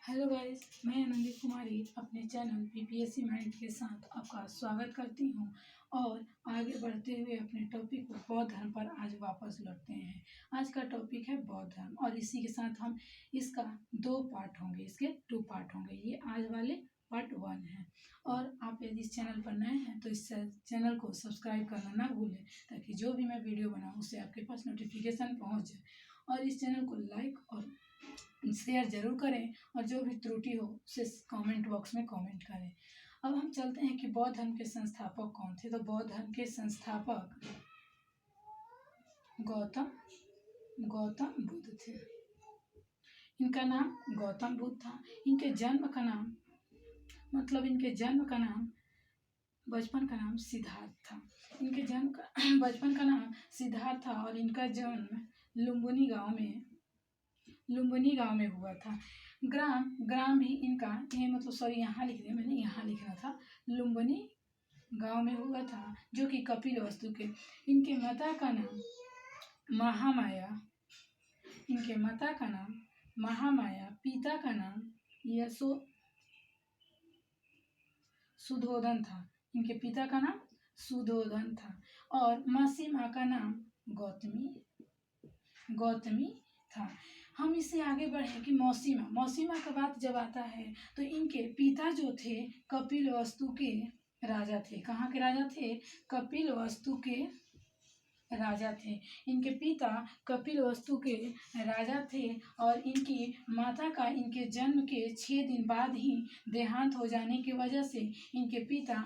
Hello guys, मैं आनंदी कुमारी अपने channel PPSC mind के साथ आपका स्वागत करती हूं और आगे बढ़ते हुए अपने टॉपिक को बौद्ध धर्म पर आज वापस लौटते हैं। आज का टॉपिक है बौद्ध धर्म और इसी के साथ हम इसका 2 पार्ट होंगे, इसके 2 पार्ट होंगे। ये आज वाले पार्ट 1 है और आप यदि इस चैनल पर नए हैं तो इस चैनल को सब्सक्राइब करना ना भूलें ताकि जो भी मैं वीडियो बनाऊँ उससे आपके पास नोटिफिकेशन पहुँच जाए। और इस चैनल को लाइक और शेयर जरूर करें और जो भी त्रुटि हो उसे कमेंट बॉक्स में कमेंट करें। अब हम चलते हैं कि बौद्ध धर्म के संस्थापक कौन थे। तो बौद्ध धर्म के संस्थापक गौतम बुद्ध थे। इनका नाम गौतम बुद्ध था। इनके जन्म का नाम बचपन का नाम सिद्धार्थ था। इनके बचपन का नाम सिद्धार्थ था और इनका जन्म लुम्बिनी गांव में हुआ था। ग्राम भी इनका यहाँ लिख दिया मैंने, यहाँ लिखना था लुम्बिनी गांव में हुआ था जो कि कपिलवस्तु के। इनके माता का नाम महामाया, पिता का नाम सुधोधन था। इनके पिता का नाम सुधोधन था और मासी माँ का नाम गौतमी था। हम इससे आगे बढ़े कि मौसीमा का बात जब आता है तो इनके पिता जो थे कपिलवस्तु के राजा थे। कहाँ के राजा थे? कपिलवस्तु के राजा थे। इनके पिता कपिलवस्तु के राजा थे और इनकी माता का इनके जन्म के 6 दिन बाद ही देहांत हो जाने की वजह से इनके पिता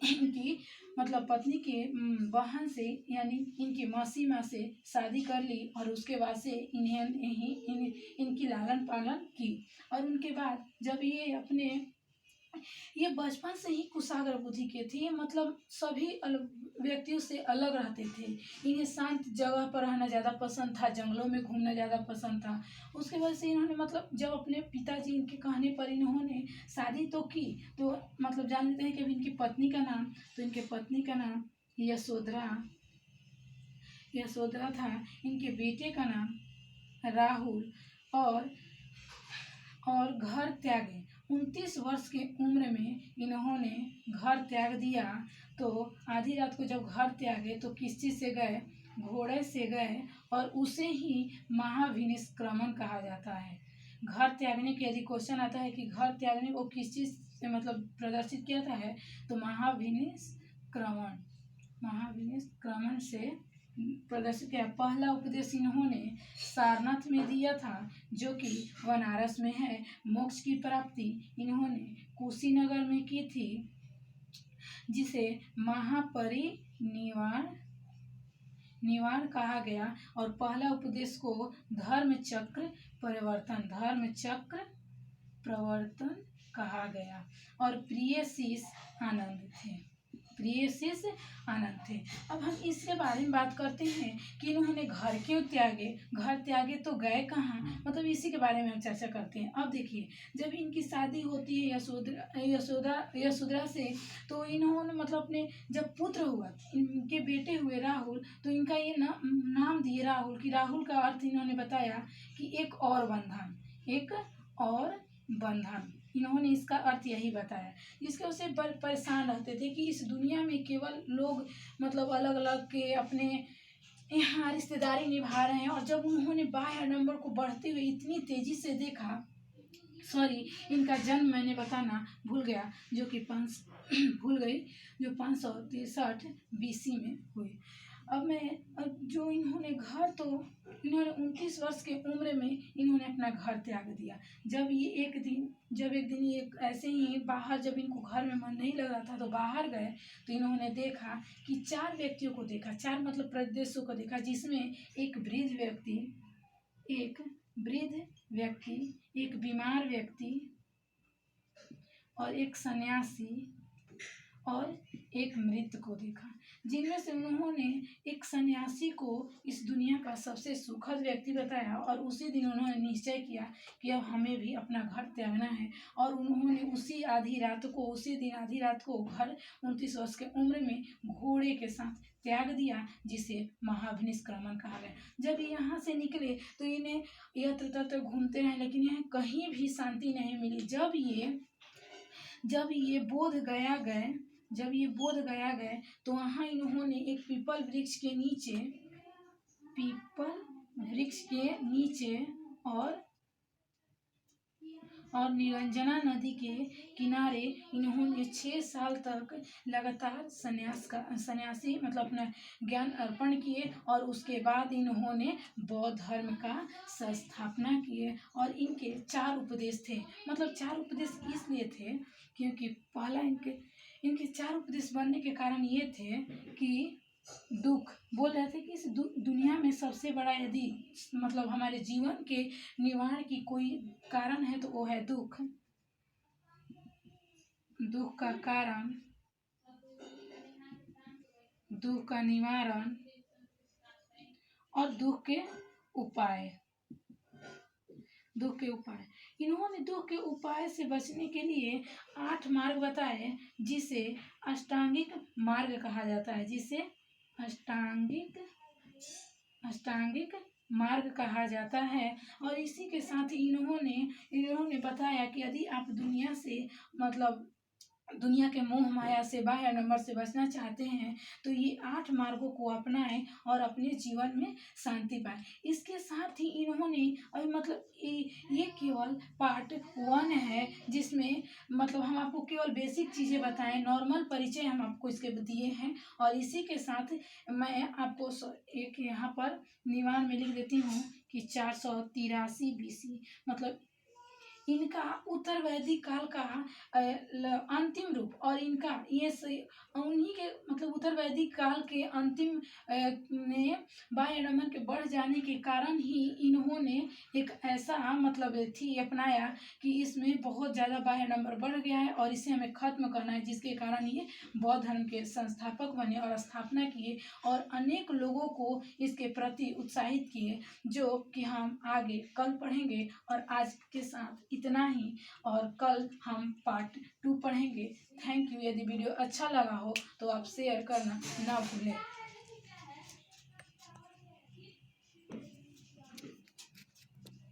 इनकी पत्नी के बहन से यानी इनकी मौसी माँ से शादी कर ली और उसके बाद से इनकी लालन पालन की। और उनके बाद जब ये बचपन से ही कुशाग्र बुद्धि के थे। सभी व्यक्तियों से अलग रहते थे। इन्हें शांत जगह पर रहना ज़्यादा पसंद था, जंगलों में घूमना ज़्यादा पसंद था। उसके वजह से इन्होंने जब अपने पिताजी इनके कहने पर इन्होंने शादी तो की तो जान लेते हैं कि इनकी पत्नी का नाम यशोधरा था। इनके बेटे का नाम राहुल और घर त्यागे। 29 वर्ष की उम्र में इन्होंने घर त्याग दिया। तो आधी रात को जब घर त्यागे तो किस चीज़ से गए? घोड़े से गए और उसे ही महाविनिष्क्रमण कहा जाता है। घर त्यागने के यदि क्वेश्चन आता है कि घर त्यागने को किस चीज़ से प्रदर्शित किया था है तो महाविनिष्क्रमण से प्रदर्शित किया। पहला उपदेश इन्होंने सारनाथ में दिया था जो कि बनारस में है। मोक्ष की प्राप्ति इन्होंने कुशीनगर में की थी जिसे महापरिनिर्वाण कहा गया। और पहला उपदेश को धर्म चक्र प्रवर्तन कहा गया। और प्रिय शिष्य आनंद थे। अब हम इसके बारे में बात करते हैं कि इन्होंने घर क्यों त्यागे। घर त्यागे तो गए कहाँ, इसी के बारे में हम चर्चा करते हैं। अब देखिए, जब इनकी शादी होती है यशोधरा से तो इन्होंने अपने जब पुत्र हुआ, इनके बेटे हुए राहुल, तो इनका ये नाम दिए राहुल कि राहुल का अर्थ इन्होंने बताया कि एक और बंधन। इन्होंने इसका अर्थ यही बताया। इसके वजह से परेशान रहते थे कि इस दुनिया में केवल लोग अलग अलग के अपने यहाँ रिश्तेदारी निभा रहे हैं। और जब उन्होंने बाह्य नंबर को बढ़ते हुए इतनी तेजी से देखा, इनका जन्म मैंने बताना भूल गया जो कि 563 BC में हुई। अब इन्होंने 29 वर्ष के उम्र में इन्होंने अपना घर त्याग दिया। जब एक दिन ये ऐसे ही बाहर, जब इनको घर में मन नहीं लग रहा था तो बाहर गए तो इन्होंने देखा कि 4 व्यक्तियों को देखा, 4 प्रदेशों को देखा, जिसमें एक वृद्ध व्यक्ति, एक बीमार व्यक्ति और एक सन्यासी और एक मृत को देखा। जिनमें से उन्होंने एक सन्यासी को इस दुनिया का सबसे सुखद व्यक्ति बताया और उसी दिन उन्होंने निश्चय किया कि अब हमें भी अपना घर त्यागना है। और उन्होंने उसी दिन आधी रात को घर 29 वर्ष के उम्र में घोड़े के साथ त्याग दिया, जिसे महाभिनिष्क्रमण कहा गया। जब ये यहाँ से निकले तो इन्हें यत्र तत्र घूमते रहे, लेकिन यहाँ कहीं भी शांति नहीं मिली। जब ये बोध गया गए तो वहाँ इन्होंने एक पीपल वृक्ष के नीचे और निरंजना नदी के किनारे इन्होंने 6 साल तक लगातार सन्यासी मतलब अपना ज्ञान अर्पण किए, और उसके बाद इन्होंने बौद्ध धर्म का संस्थापना किए। और इनके 4 उपदेश थे, मतलब 4 उपदेश इसलिए थे क्योंकि पहला इनके 4 उपदेश बनने के कारण ये थे कि दुख बोल रहे थे कि इस दुनिया में सबसे बड़ा यदि मतलब हमारे जीवन के निवारण की कोई कारण है तो वो है दुख का कारण, दुख का निवारण और दुख के उपाय। इन्होंने दुख के उपाय से बचने के लिए 8 मार्ग बताए, जिसे अष्टांगिक मार्ग कहा जाता है, मार्ग कहा जाता है। और इसी के साथ ही इन्होंने बताया कि यदि आप दुनिया से मतलब दुनिया के मोह माया से बाह्य नंबर से बचना चाहते हैं तो ये 8 मार्गों को अपनाएं और अपने जीवन में शांति पाएं। इसके साथ ही इन्होंने मतलब ये केवल पार्ट 1 है, जिसमें मतलब हम आपको केवल बेसिक चीज़ें बताएं, नॉर्मल परिचय हम आपको इसके दिए हैं। और इसी के साथ मैं आपको एक यहाँ पर निवारण में लिख देती हूँ कि 483 BC मतलब इनका उत्तर वैदिक काल का अंतिम रूप, और इनका ये उन्हीं के मतलब उत्तर वैदिक काल के अंतिम में बाह्य नमन के बढ़ जाने के कारण ही इन्होंने एक ऐसा मतलब थी अपनाया कि इसमें बहुत ज़्यादा बाह्य नंबर बढ़ गया है और इसे हमें खत्म करना है, जिसके कारण ये बौद्ध धर्म के संस्थापक बने और स्थापना किए और अनेक लोगों को इसके प्रति उत्साहित किए, जो कि हम आगे कल पढ़ेंगे। और आज के साथ इतना ही, और कल हम पार्ट 2 पढ़ेंगे। Thank you. यदि वीडियो अच्छा लगा हो तो आप शेयर करना ना भूलें।